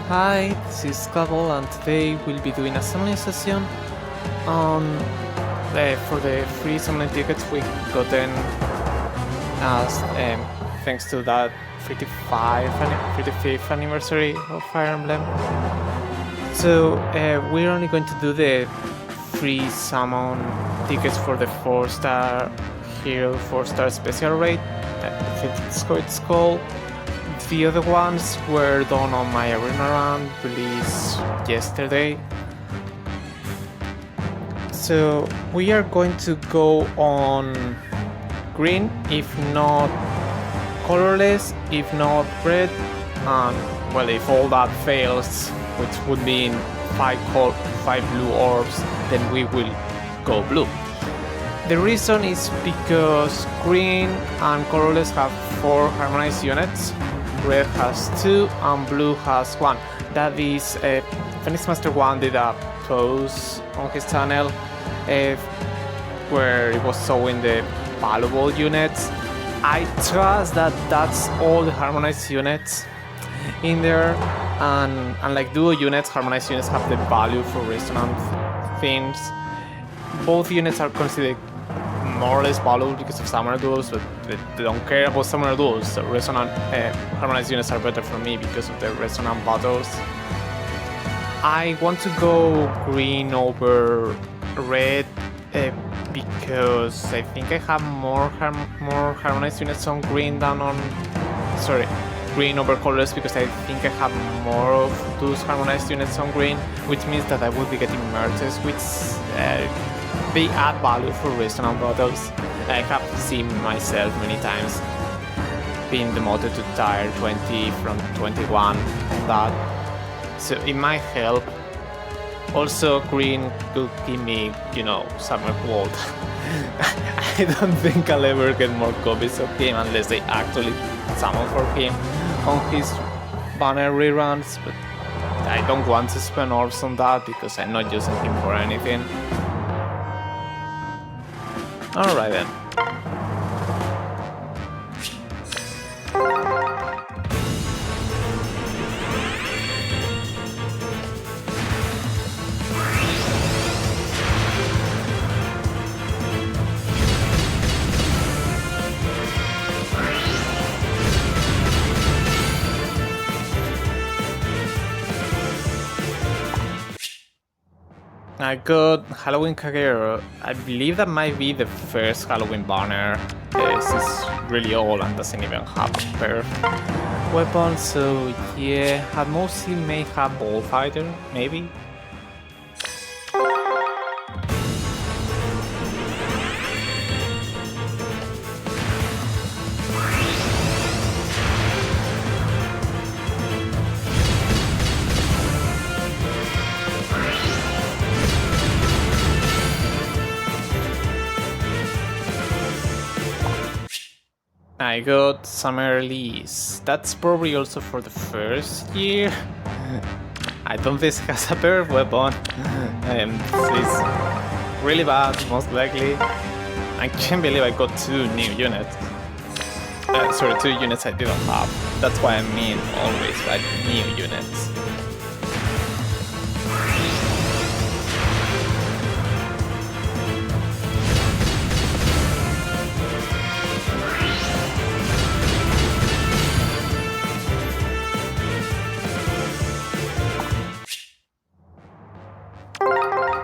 Hi, this is Kabul, and today we'll be doing a summoning session on for the free summoning tickets we gotten as thanks to that 55th anniversary of Fire Emblem. So we're only going to do the free summon tickets for the 4-star hero 4-star special raid. That's how it's called. The other ones were done on my arena run release yesterday. So we are going to go on green, if not colorless, if not red, and well, if all that fails, which would mean 5 blue orbs, then we will go blue. The reason is because green and colorless have 4 harmonized units, red has 2 and blue has 1. That is, Phoenix Master 1 did a post on his channel where it was showing the valuable units. I trust that that's all the harmonized units in there, and unlike duo units, harmonized units have the value for resonant themes. Both units are considered more or less valuable because of summoner duels, but they don't care about summoner duels. So resonant harmonized units are better for me because of the resonant battles. I want to go green over red because I think I have more harmonized units on green than on green over colorless, because I think I have more of those harmonized units on green, which means that I will be getting merges, which they add value for resonant battles. I have seen myself many times being demoted to tier 20 from 21 on that, so it might help. Also, green could give me, Summer Gold. I don't think I'll ever get more copies of him unless they actually summon for him on his banner reruns, but I don't want to spend orbs on that because I'm not using him for anything. Alright then. I got Halloween Kagero. I believe that might be the first Halloween banner. This is really old and doesn't even have a pair of weapons, so yeah, at most he may have Bullfighter, maybe? I got Summer Release. That's probably also for the first year. I don't think this has a pair of weapon. This is really bad, most likely. I can't believe I got 2 new units. 2 units I didn't have. That's why I mean always by new units.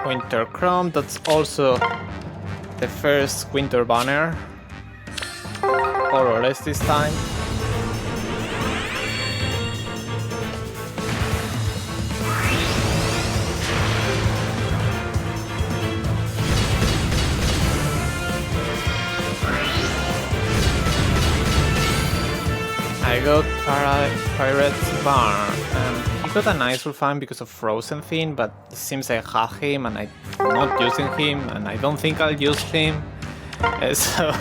Winter Chrome, that's also the first winter banner, or less this time. I got Pirate's Barn, and he got a nice refine because of Frozen theme, but it seems I have him and I'm not using him, and I don't think I'll use him, so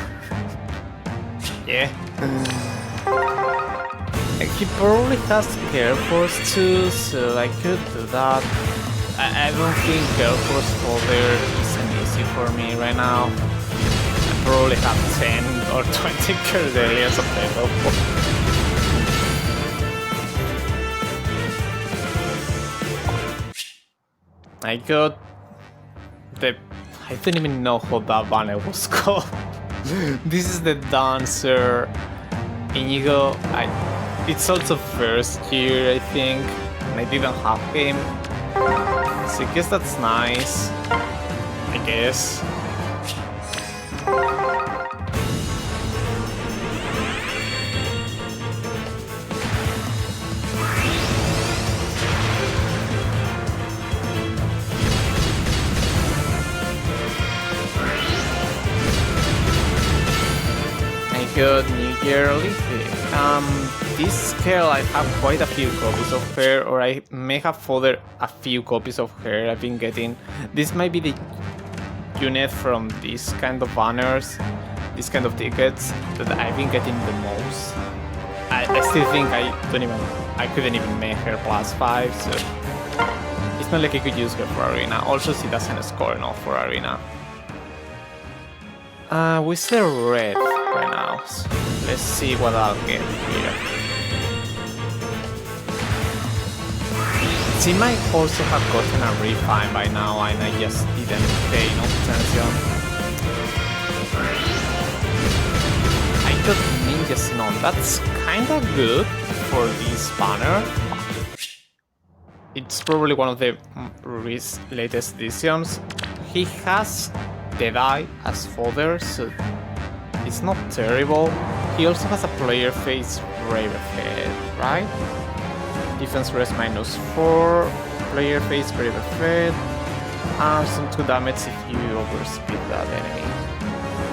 yeah. He probably has Care Force too, so I could do that. I don't think Care Force folder is an easy for me right now. I probably have 10 or 20 Cordelias available. I got the... I don't even know how that banner was called. This is the dancer Inigo. It's also first year, I think, and I didn't have him. So I guess that's nice. I guess. Good New Year, Leafy. This girl, I have quite a few copies of her, or I may have further a few copies of her I've been getting. This might be the unit from these kind of banners, these kind of tickets that I've been getting the most. I still think I couldn't even make her +5, so it's not like I could use her for Arena. Also, she doesn't score enough for Arena. We see red right now, so let's see what I'll get here. She might also have gotten a refine by now and I just didn't pay enough attention. I got Ninja Sinon, that's kinda good for this banner. It's probably one of the latest editions. He has Deadeye as fodder, so it's not terrible. He also has a player face Ravenhead, right? Defense rest -4, player face Ravenhead, and some 2 damage if you overspeed that enemy.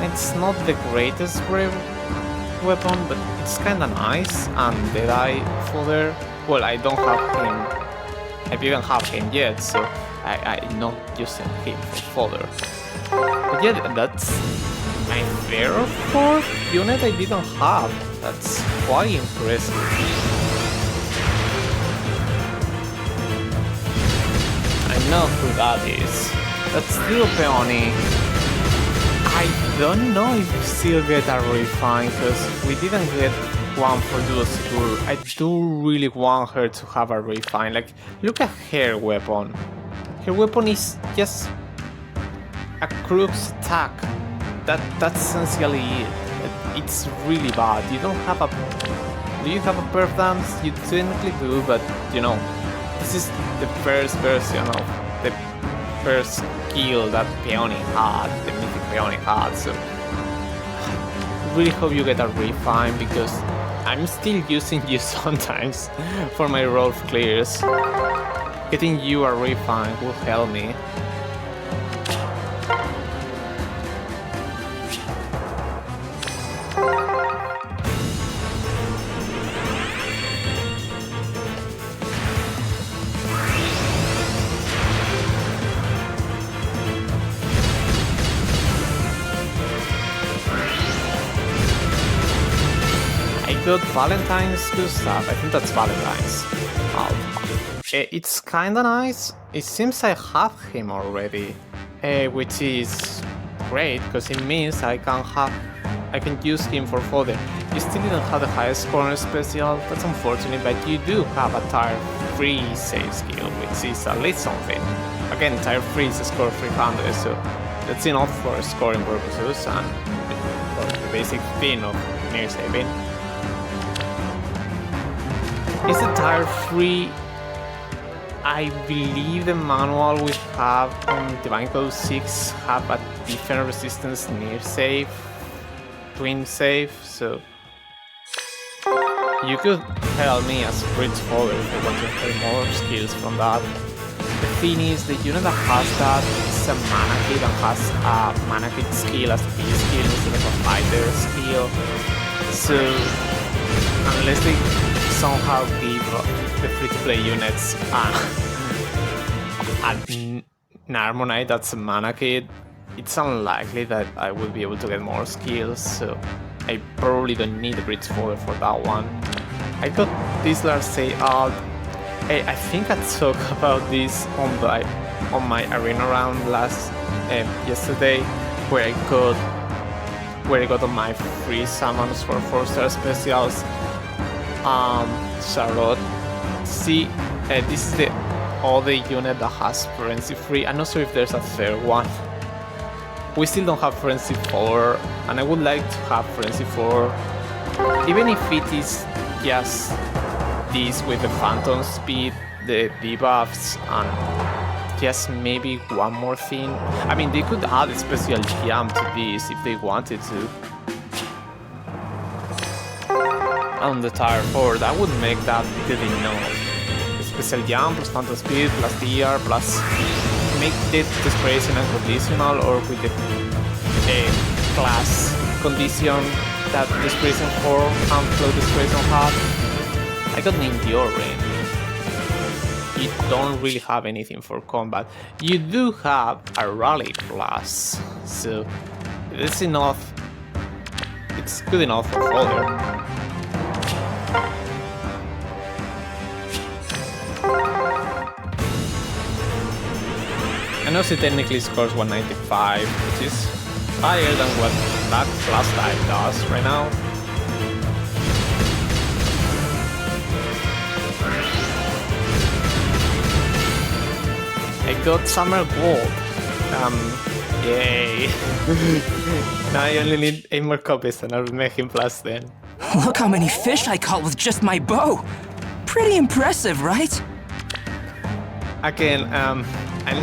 It's not the greatest weapon, but it's kinda nice, and Deadeye fodder, well, I don't have him, I didn't have him yet, so I'm not using him for fodder. But yeah, that's my third or fourth unit I didn't have. That's quite impressive. I know who that is. That's still Peony. I don't know if we still get a refine, because we didn't get one for Duo Secure. I do really want her to have a refine. Like, look at her weapon. Her weapon is just a crux attack. That's essentially it. It's really bad. You don't have a... Do you have a perf dance? You technically do, but you know, this is the first version of the first skill that Peony had, the mythic Peony had, so I really hope you get a refine, because I'm still using you sometimes for my Rolf clears. Getting you a refine will help me. Good Valentine's Gustav, I think that's Valentine's. It's kinda nice. It seems I have him already, which is great because it means I can use him for fodder. You still didn't have the highest corner special, that's unfortunate, but you do have a tier 3 save skill, which is at least something. Again, tier 3 is a score 300, so that's enough for scoring purposes and for the basic thing of near saving. Is it tier 3? I believe the manual we have on Divine Code 6 have a different resistance near save, twin save, so you could tell me as bridge fodder if I want to play more skills from that. The thing is, the unit that has that is a mana kit and has a mana kit skill as a B skill instead of a fighter skill, so unless they somehow give the free-to-play units an Narmonite that's a mana kit, it's unlikely that I will be able to get more skills, so I probably don't need a bridge fodder for that one. I got this last say out. I think I talked about this on my arena round yesterday, where I got on my free summons for 4-star specials. Charlotte. See, this is the other unit that has Frenzy free. I'm not sure if there's a third one. We still don't have Frenzy 4, and I would like to have Frenzy 4, even if it is just this with the Phantom Speed, the debuffs, and just maybe one more thing. I mean, they could add a special jump to this if they wanted to. On the Tier 4, that would make that good enough. Special jump plus Phantom Speed plus DR plus make the Desperation unconditional, or with the class condition that Desperation 4 and Flow Desperation have. I got an Enduring. You don't really have anything for combat. You do have a Rally Plus, so it's enough. It's good enough for fodder. I know she technically scores 195, which is higher than what that last type does right now. I got Summer Gold. Yay. Now I only need 8 more copies and I'll make him +10. Look how many fish I caught with just my bow. Pretty impressive, right? Again, I'm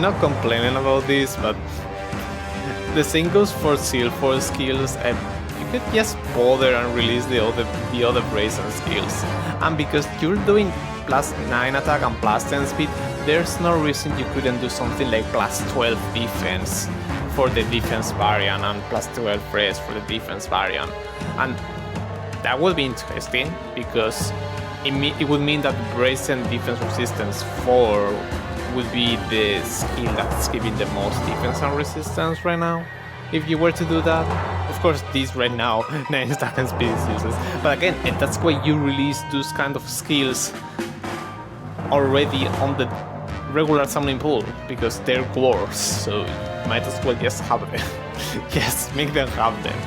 not complaining about this, but the same goes for Seal Force skills. You could just bother and release the other brazen skills. And because you're doing +9 attack and +10 speed, there's no reason you couldn't do something like +12 defense for the defense variant and +12 res for the defense variant. And that would be interesting because it would mean that brazen defense resistance 4 would be the skill that's giving the most defense and resistance right now. If you were to do that, of course, this right now 9 stack and speed is useless. But again, that's why you release those kind of skills already on the regular summoning pool, because they're glores, so you might as well just have them. Yes, make them have them.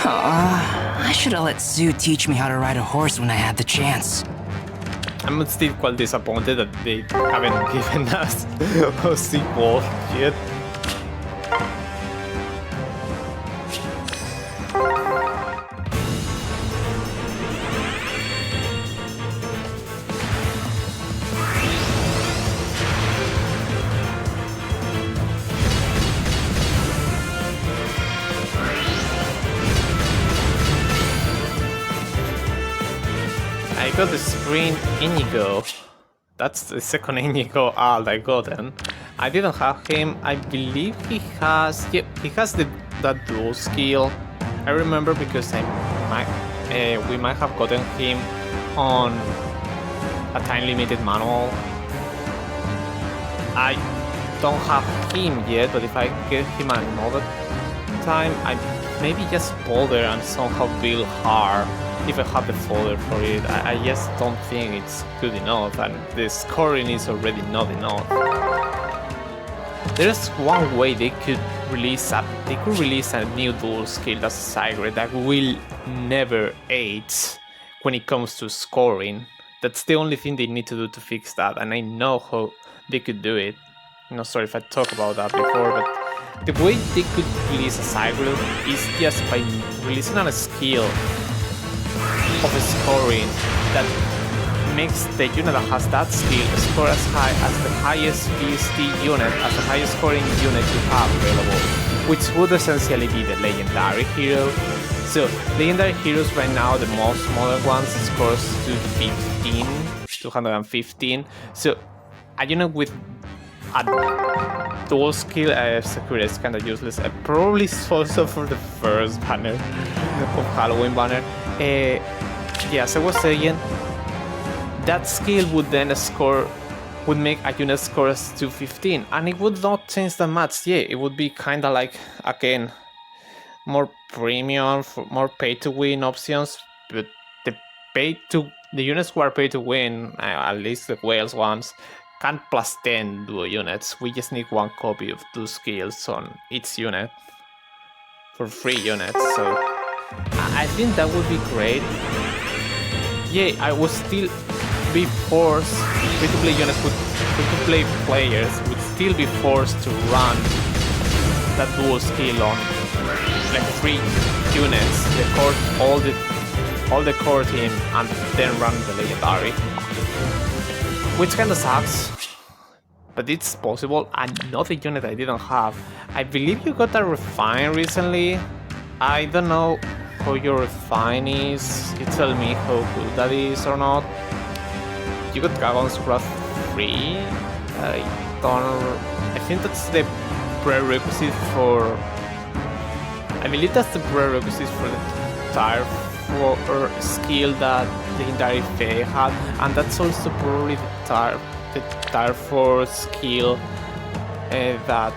I should have let Sue teach me how to ride a horse when I had the chance. I'm still quite disappointed that they haven't given us a sequel yet. I got the Spring Inigo. That's the second Inigo alt I gotten. I didn't have him. I believe he has that dual skill. I remember because we might have gotten him on a time limited manual. I don't have him yet, but if I get him another time, I maybe just bother and somehow build hard. If I have the folder for it, I just don't think it's good enough, and the scoring is already not enough. There's one way they could release a new dual skill that's a Sigrid that will never aid when it comes to scoring. That's the only thing they need to do to fix that, and I know how they could do it. I'm not sorry if I talked about that before, but the way they could release a Sigrid is just by releasing a skill of scoring that makes the unit that has that skill score as high as the highest VST unit, as the highest scoring unit you have available, which would essentially be the legendary hero. So legendary heroes right now, the most modern ones, scores 215. So a unit with a dual skill Sakura is kind of useless. Probably also for the first banner of Halloween banner. Yes, I was saying that skill would then would make a unit score as 215, and it would not change that much. Yeah, it would be kind of like, again, more premium, more pay to win options, but the units who are pay to win, at least the Wales ones, can't +10 duo units. We just need one copy of 2 skills on each unit for 3 units, so I think that would be great. Yeah, I was still be forced, free-to-play units would, free-to-play players would still be forced to run that dual skill on like 3 units, the core, all the core team, and then run the legendary, which kinda sucks, but it's possible. Another unit I didn't have. I believe you got a refine recently. I don't know how your refine is. You tell me how good that is or not. You got Dragon's Wrath 3. I think that's the prerequisite for. I believe that's the prerequisite for the tire for skill that legendary FEH had, and that's also probably the tire for skill that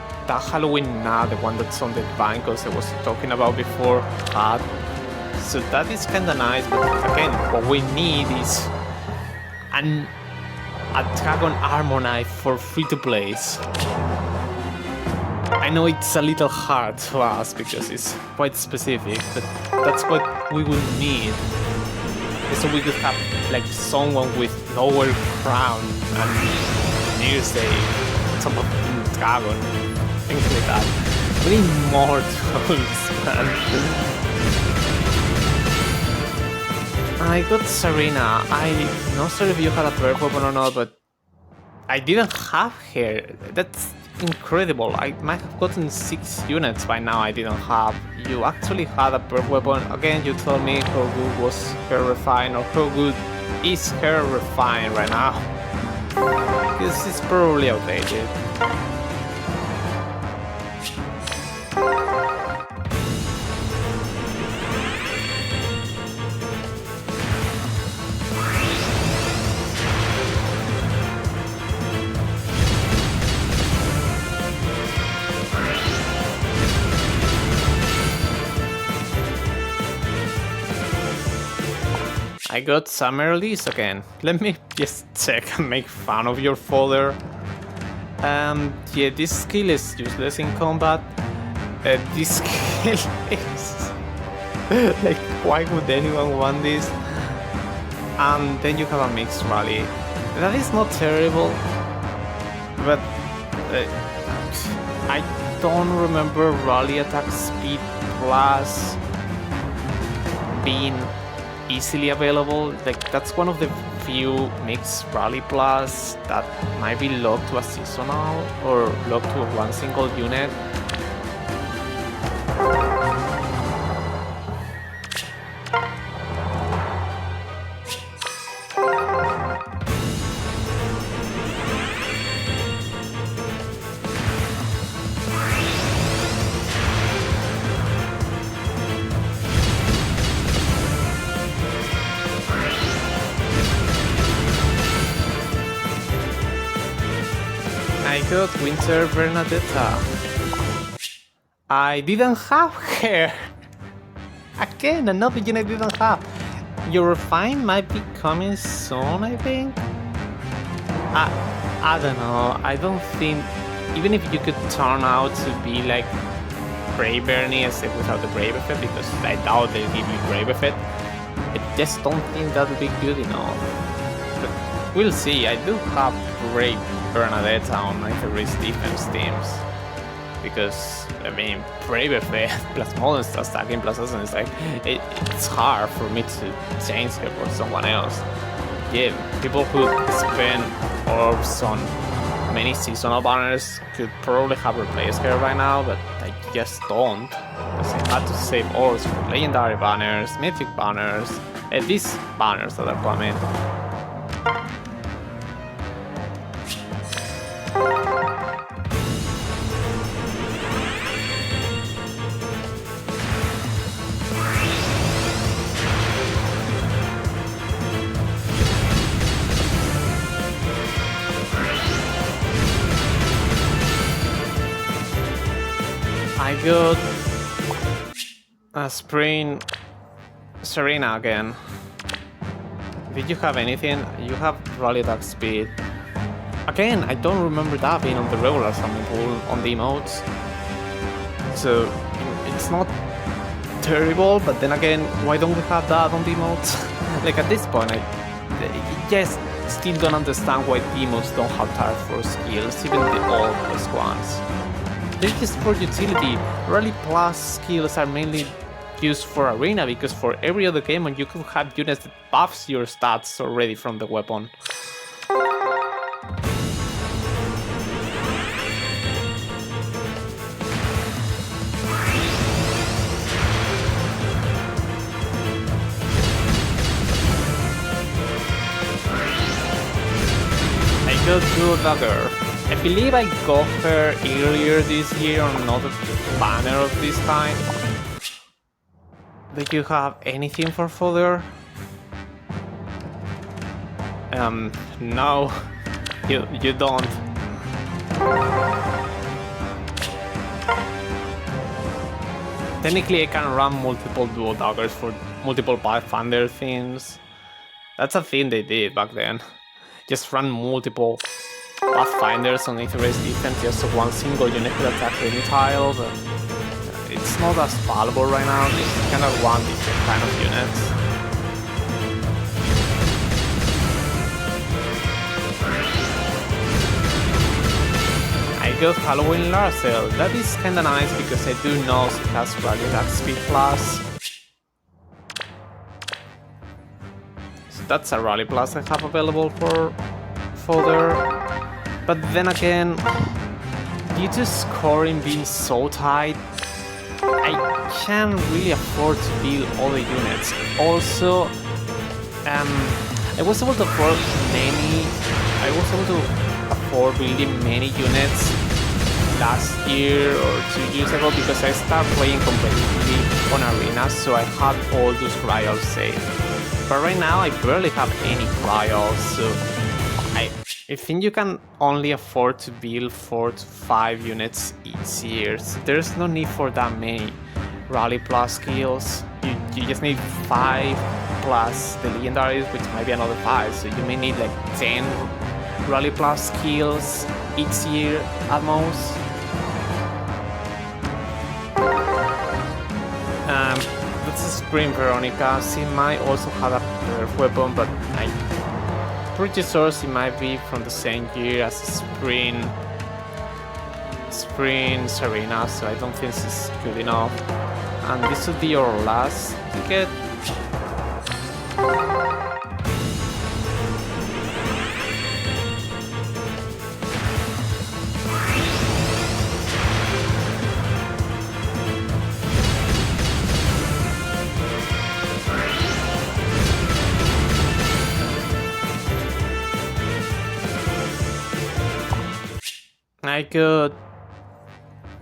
Halloween now, the one that's on the bankos I was talking about before, had. So that is kinda nice, but again, what we need is a Dragon Armor Knife for free-to-plays. I know it's a little hard to ask because it's quite specific, but that's what we would need. So we could have like someone with lower crown and nearest a top of dragon, things like that. We need more tools, man. I got Serena. I'm not sure if you had a bird weapon or not, but I didn't have her. That's incredible. I might have gotten 6 units by now I didn't have. You actually had a bird weapon. Again, you tell me how good was her refine or how good is her refine right now. Because it's probably outdated. I got Summer Release again. Let me just check and make fun of your folder. Yeah, this skill is useless in combat. This skill is... like, why would anyone want this? And then you have a mixed rally. That is not terrible, but I don't remember rally attack speed plus being easily available. Like, that's one of the few mixed rally plus that might be locked to a seasonal or locked to one single unit. I got Winter Bernadetta. I didn't have her. Again, another unit I didn't have. Your refine might be coming soon, I think. I don't know. I don't think, even if you could turn out to be like Brave Bernie except without the Brave effect, because I doubt they'll give you Brave effect. I just don't think that would be good enough. But we'll see. I do have great Bernadetta on my favorite defense teams, because I mean, Brave effect plus monster stacking plus Assassin is like it's hard for me to change her for someone else. Yeah, people who spend orbs on many seasonal banners could probably have replaced her by now, but I just don't, because I had to save orbs for legendary banners, mythic banners, these banners that are coming. I got a Spring Serena again. Did you have anything? You have rally attack speed. Again, I don't remember that being on the regular summon pool on the emotes. So it's not terrible, but then again, why don't we have that on the emotes? Like at this point, yes, still don't understand why demons don't have tier 4 skills, even the oldest ones. They're just for utility. Rally Plus skills are mainly used for arena, because for every other game you could have units that buffs your stats already from the weapon. I got Dual Dagger. I believe I got her earlier this year on another banner of this time. Do you have anything for fodder? No, you don't. Technically, I can run multiple dual daggers for multiple Pathfinder themes. That's a thing they did back then. Just run multiple Pathfinders on Aether's defense, just one single unit could attack any tile, but it's not as valuable right now. It's kind of one different kind of units. I got Halloween Larcel. That is kinda nice because I do know it has rally attack speed plus. So that's a rally plus I have available for fodder. But then again, due to scoring being so tight, I can't really afford to build all the units. Also, I was able to afford building many units last year or 2 years ago because I started playing competitively on arenas, so I had all those trials saved. But right now I barely have any trials, so I think you can only afford to build 4 to 5 units each year, so there's no need for that many Rally Plus skills. You just need 5 plus the legendaries, which might be another 5, so you may need like 10 Rally Plus skills each year at most. That's a Spring Veronica. She might also have a Perf weapon, but I'm pretty sure she might be from the same year as Spring Serena, so I don't think she's good enough. And this will be your last ticket. I got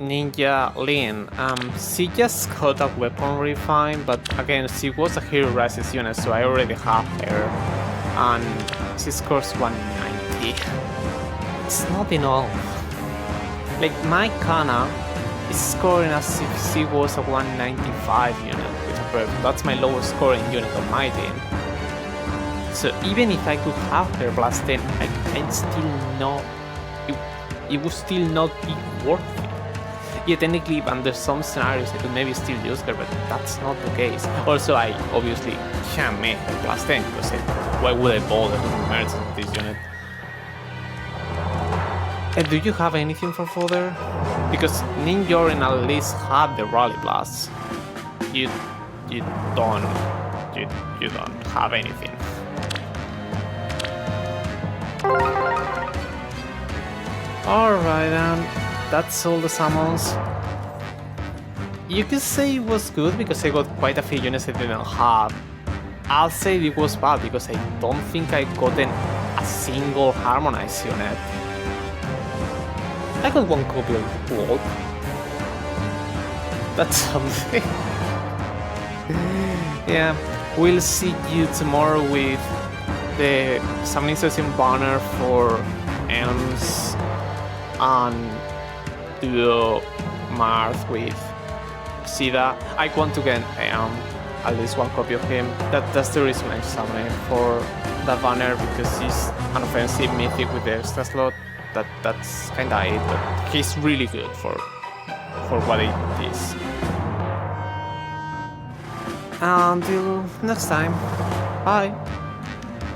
Ninja Lin. She just got a weapon refine, but again, she was a Hero Rises unit, so I already have her. And she scores 190. It's not enough. Like, my Kana is scoring as if she was a 195 unit with a Perf. That's my lowest scoring unit on my team. So even if I could have her plus 10, I'm still not... It would still not be worth it. Yeah, technically, under some scenarios, I could maybe still use her, but that's not the case. Also, I obviously can't make her plus 10, because why would I bother with merge this unit? And do you have anything for fodder? Because Ninjorin at least had the Rally Blast. You don't have anything. Alright, that's all the summons. You could say it was good because I got quite a few units I didn't have. I'll say it was bad because I don't think I gotten a single harmonized unit. I got one copy of Gold. That's something. Yeah, we'll see you tomorrow with the summoning session banner for Elms and Duo Marth with Sida. I want to get at least one copy of him. That's the reason I'm summoning for that banner, because he's an offensive mythic with the extra slot. That's kinda it, but he's really good for what it is. Until next time, bye.